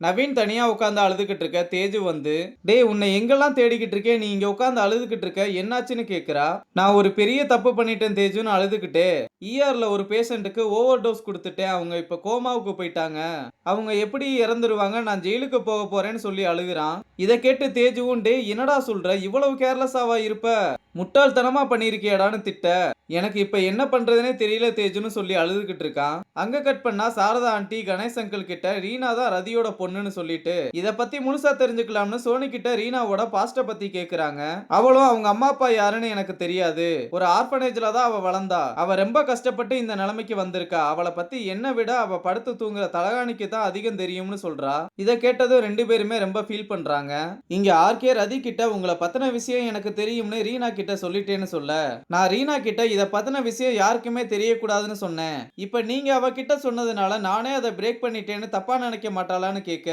நவீன் தனியா உட்காந்து அழுதுகிட்டு இருக்க தேஜு வந்து, டேய் உன்னை எங்கெல்லாம் தேடிக்கிட்டு இருக்கேன், நீ இங்க உட்காந்து அழுதுகிட்டு இருக்க, என்னாச்சுன்னு கேக்குறா. நான் ஒரு பெரிய தப்பு பண்ணிட்டேன் தேஜுன்னு அழுதுகிட்டே, ல ஒரு பேஷண்ட்டுக்கு ஓவர் டோஸ் கொடுத்துட்டேன், அவங்க இப்ப கோமாவுக்கு போயிட்டாங்க, அவங்க எப்படி இறந்துருவாங்க, நான் ஜெயிலுக்கு போக போறேன்னு சொல்லி அழுகுறான். இதை கேட்டு தேஜுவும், டே என்னடா சொல்ற, இவ்வளவு கேர்லெஸ்ஸாவா இருப்ப, முட்டாள்தனமா பண்ணிருக்கியடான்னு திட்ட, எனக்கு இப்ப என்ன பண்றதுனே தெரியல தேஜுன்னு சொல்லி அழுதுகிட்டு இருக்கான். அங்க கட் பண்ணா சாரதா ஆண்டி கணேஷ் அங்கிள் கிட்ட ரீனா தான் ரதியோட பொண்ணுன்னு சொல்லிட்டு இத பத்தி முழுசா தெரிஞ்சுக்கலாம்னு சோனி கிட்ட ரீனாவோட பாஸ்ட பத்தி கேக்குறாங்க. அவளும் அவங்க அம்மா அப்பா யாருன்னு எனக்கு தெரியாது, ஒரு ஆர்பனேஜ்ல தான் அவ வளர்ந்தா, அவ ரொம்ப கஷ்டப்பட்டு இந்த நிலைமைக்கு வந்திருக்கா, அவளை பத்தி என்ன விட அவ படுத்து தூங்குற தலகாணிக்கு தான் அதிகம் தெரியும்னு சொல்றா. இத கேட்டதும் ரெண்டு பேருமே ரொம்ப ஃபீல் பண்றாங்க. இங்க ஆர்கே ரதி கிட்ட உங்களை பத்தின விஷயம் எனக்கு தெரியும்னு ரீனா கிட்ட சொல்லிட்டேன்னு சொல்ல, நான் ரீனா கிட்ட இத பத்தின விஷயம் யாருக்குமே தெரியக்கூடாதுன்னு சொன்னேன், இப்ப நீங்க அவ கிட்ட சொன்னதுனால நானே அதை பிரேக் பண்ணிட்டேன்னு தப்பா நினைக்க மாட்டாளான்னு கேட்க,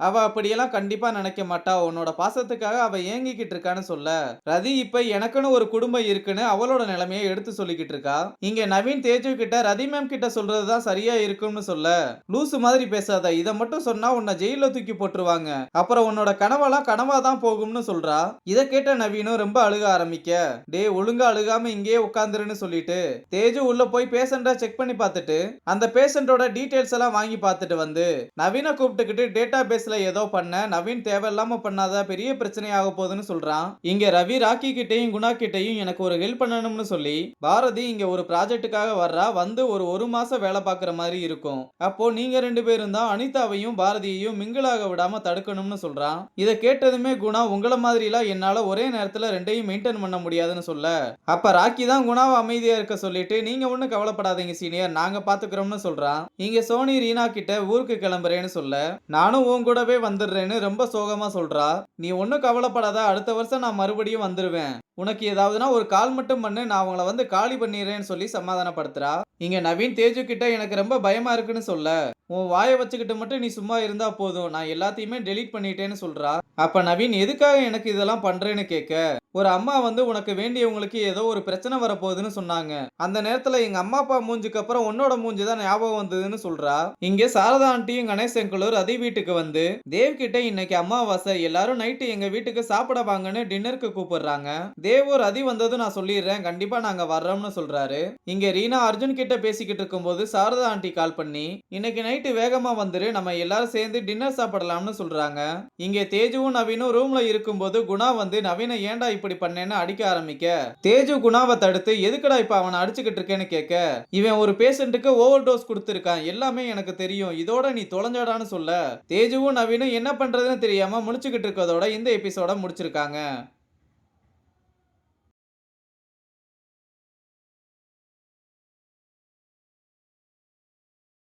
அவ அப்படியெல்லாம் கண்டிப்பா நினைக்க மாட்டா, உன்னோட பாசத்துக்காக அவ ஏங்கிக்கிட்டு இருக்கான்னு சொல்ல, ரதி இப்ப எனக்குன்னு ஒரு குடும்பம் இருக்குன்னு அவளோட நிலைமையை எடுத்து சொல்லிக்கிட்டு இருக்கா. இங்க நவீன் தேஜு கிட்ட ரதி மேம் கிட்ட சொல்றதுதான் சரியா இருக்கும்னு சொல்ல, லூசு மாதிரி பேசாத, இதை மட்டும் சொன்னா உன்னை ஜெயில தூக்கி போட்டுருவாங்க, அப்புறம் உன்னோட கனவெல்லாம் கனவாதான் போகும்னு சொல்றா. இதை கேட்ட நவீனும் ரொம்ப அழுக ஆரம்பிக்க, டே ஒழுங்கா அழுகாம இங்கேயே உட்காந்துருன்னு சொல்லிட்டு தேஜு உள்ள போய் பேஷண்ட செக் பண்ணி பார்த்துட்டு அந்த பேஷண்டோட டீடைல்ஸ் எல்லாம் வாங்கி பார்த்துட்டு வந்து நவீனை கூப்பிட்டுக்கிட்டு டேட்டா பேஸ்ல ஏதோ பண்ண, நவீன் தேவையில்லாம பண்ணாத, பெரிய பிரச்சனை ஆக போகுதுன்னு சொல்றான். இங்க ரவி ராக்கி கிட்டையும் குணா கிட்டையும் எனக்கு ஒரு ஹெல்ப் பண்ணணும்னு சொல்லி பாரதி இங்க ஒரு ப்ராஜெக்டுக்காக வர்றா, வந்து ஒரு மாசம் வேலை பார்க்குற மாதிரி இருக்கும், அப்போ நீங்க ரெண்டு பேரும் தான் அனிதாவையும் பாரதியையும் மிங்கிளாக விடாம தடுக்கணும்னு சொல்றான். இதை கேட்டதுமே குணா, உங்கள மாதிரிலாம் என்னால ஒரே நேரத்துல ரெண்டையும் மெயின்டைன் பண்ண முடியாதுன்னு சொல்ல, அப்ப ராக்கி தான் குணாவை அமைதியா இருக்க சொல்லிட்டு, நீங்க ஒண்ணும் கவலைப்படாதீங்க சீனியர், நாங்க பாத்துக்கிறோம்னு சொல்றான். இங்க சோனி ரீனா கிட்ட ஊருக்கு கிளம்புறேன்னு சொல்ல, நானும் உன் கூடவே வந்துடுறேன்னு ரொம்ப சோகமா சொல்றா. நீ ஒண்ணும் கவலைப்படாத, அடுத்த வருஷம் நான் மறுபடியும் வந்துருவேன், உனக்கு ஏதாவதுனா ஒரு கால் மட்டும் பண்ணு, நான் அவங்கள வந்து காலி பண்ணிடுறேன்னு சொல்லி சமாதானப்படுத்துறா. இங்க நவீன் தேஜு கிட்ட எனக்கு ரொம்ப பயமா இருக்குன்னு சொல்ல, உன் வாயை வச்சுக்கிட்டு மட்டும் நீ சும்மா இருந்தா போதும், நான் எல்லாத்தையுமே டெலீட் பண்ணிட்டேன்னு சொல்றா. அப்ப நவீன் எதுக்காக எனக்கு இதெல்லாம் பண்றேன்னு கேட்க, ஒரு அம்மா வந்து உனக்கு வேண்டியவங்களுக்கு ஏதோ ஒரு பிரச்சனை வரப்போகுதுன்னு சொன்னாங்க, அந்த நேரத்துல எங்க அம்மா அப்பா மூஞ்சுக்கு அப்புறம் உன்னோட மூஞ்சி தான் ஞாபகம் வந்ததுன்னு சொல்றா. இங்க சாரதா ஆண்டியும் கணேஷ் அங்கிளும் ரதி வீட்டுக்கு வந்து தேவ் கிட்ட இன்னைக்கு அமாவாசை, எல்லாரும் நைட்டு எங்க வீட்டுக்கு சாப்பிட வாங்கன்னு டின்னருக்கு கூப்பிடுறாங்க. தேவ் ரதி வந்ததும் நான் சொல்லிடுறேன், கண்டிப்பா நாங்க வர்றோம்னு சொல்றாரு. இங்க ரீனா அர்ஜுன் கிட்ட பேசிக்கிட்டு இருக்கும்போது சாரதா ஆண்டி கால் பண்ணி, இன்னைக்கு நைட்டு வேகமா வந்துரு, நம்ம எல்லாரும் சேர்ந்து டின்னர் சாப்பிடலாம்னு சொல்றாங்க. இங்க தேஜுவும் நவீனும் ரூம்ல இருக்கும்போது குணா வந்து நவீனை ஏன்டா இப்படி பண்ணேன்னு அடிக்க ஆரம்பிக்க, தேஜு குணாவை தடுத்து எதுக்குடா இப்ப அவனை அடிச்சுக்கிட்டு இருக்கேன்னு கேட்க, இவன் ஒரு பேஷண்ட்டுக்கு ஓவர் டோஸ் கொடுத்திருக்கான், எல்லாமே எனக்கு தெரியும், இதோட நீ தொலைஞ்சடான்னு சொல்ல, தேஜுவும் நவீனும் என்ன பண்றதுன்னு தெரியாம முழிச்சுக்கிட்டு இருக்கதோட இந்த எபிசோட முடிச்சிருக்காங்க.